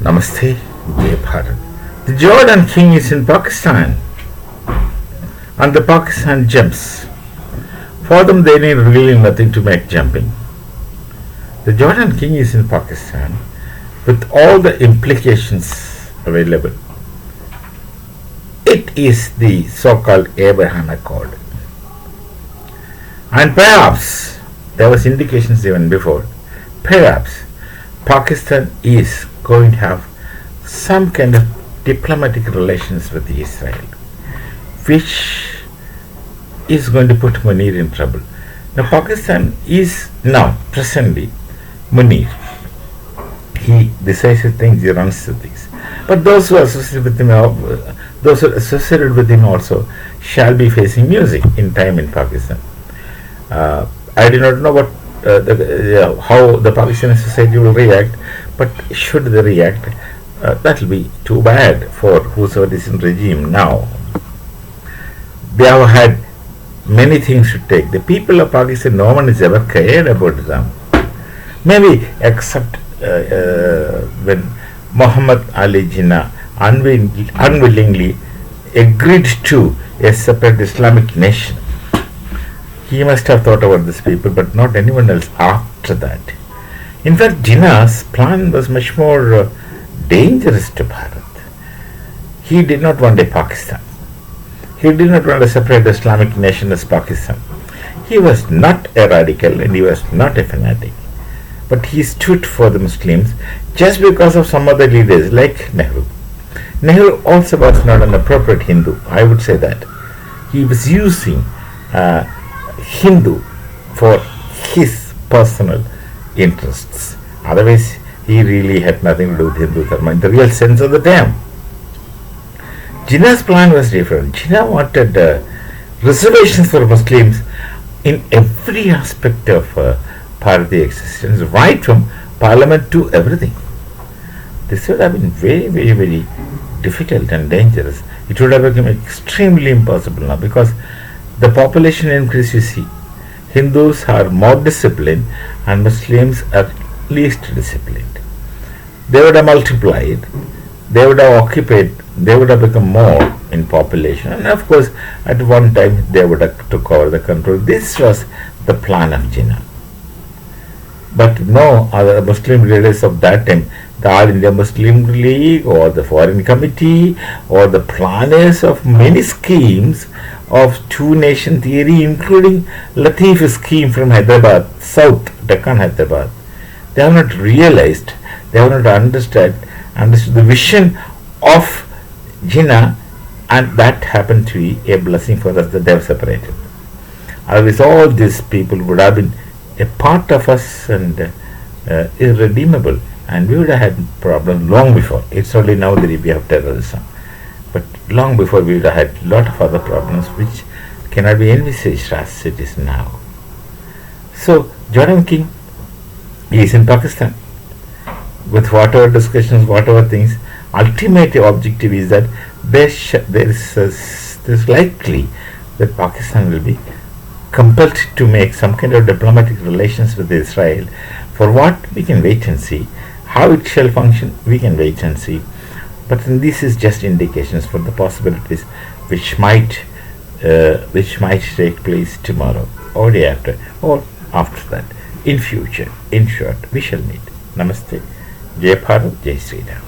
Namaste, Jai Bharat. The Jordan King is in Pakistan and the Pakistan jumps. For them, they need really nothing to make jumping. The Jordan King is in Pakistan with all the implications available. It is the so-called Abraham Accord. And perhaps, there was indications even before, perhaps Pakistan is going to have some kind of diplomatic relations with Israel, which is going to put Munir in trouble. Now, Pakistan is now, presently, Munir. He decides things, he runs the things. But those who are associated with him, also shall be facing music in time in Pakistan. I do not know how the Pakistani society will react, but should they react, that will be too bad for whosoever is in regime now. They have had many things to take. The people of Pakistan, no one has ever cared about them. Maybe except when Muhammad Ali Jinnah unwillingly agreed to a separate Islamic nation. He must have thought about these people, but not anyone else after that. In fact, Jinnah's plan was much more dangerous to Bharat. He did not want a Pakistan. He did not want a separate Islamic nation as Pakistan. He was not a radical and he was not a fanatic. But he stood for the Muslims just because of some other leaders like Nehru. Nehru also was not an appropriate Hindu, I would say that. He was using Hindu for his personal interests. Otherwise, he really had nothing to do with Hindu Dharma in the real sense of the term. Jinnah's plan was different. Jinnah wanted reservations for Muslims in every aspect of Bharatiya existence, right from parliament to everything. This would have been very, very, very difficult and dangerous. It would have become extremely impossible now because the population increase you see. Hindus are more disciplined and Muslims are least disciplined. They would have multiplied, they would have occupied, they would have become more in population, and of course at one time they would have took over the control. This was the plan of Jinnah. But no other Muslim leaders of that time, the All India Muslim League or the Foreign Committee or the planners of many schemes of two-nation theory, including Latif's scheme from Hyderabad, South Deccan Hyderabad, they have not realized, they have not understood the vision of Jinnah, and that happened to be a blessing for us that they have separated. Otherwise, all these people would have been a part of us and irredeemable, and we would have had problems long before. It's only now that we have terrorism, but long before we would have had a lot of other problems which cannot be envisaged as it is now. So Jordan King is in Pakistan with whatever discussions, whatever things. Ultimate objective is that there's likely that Pakistan will be compelled to make some kind of diplomatic relations with Israel. For what, we can wait and see. How it shall function, we can wait and see. But this is just indications for the possibilities which might take place tomorrow or day after or after that. In future, in short, we shall meet. Namaste. Jai Bharat, Jai Sri Ram.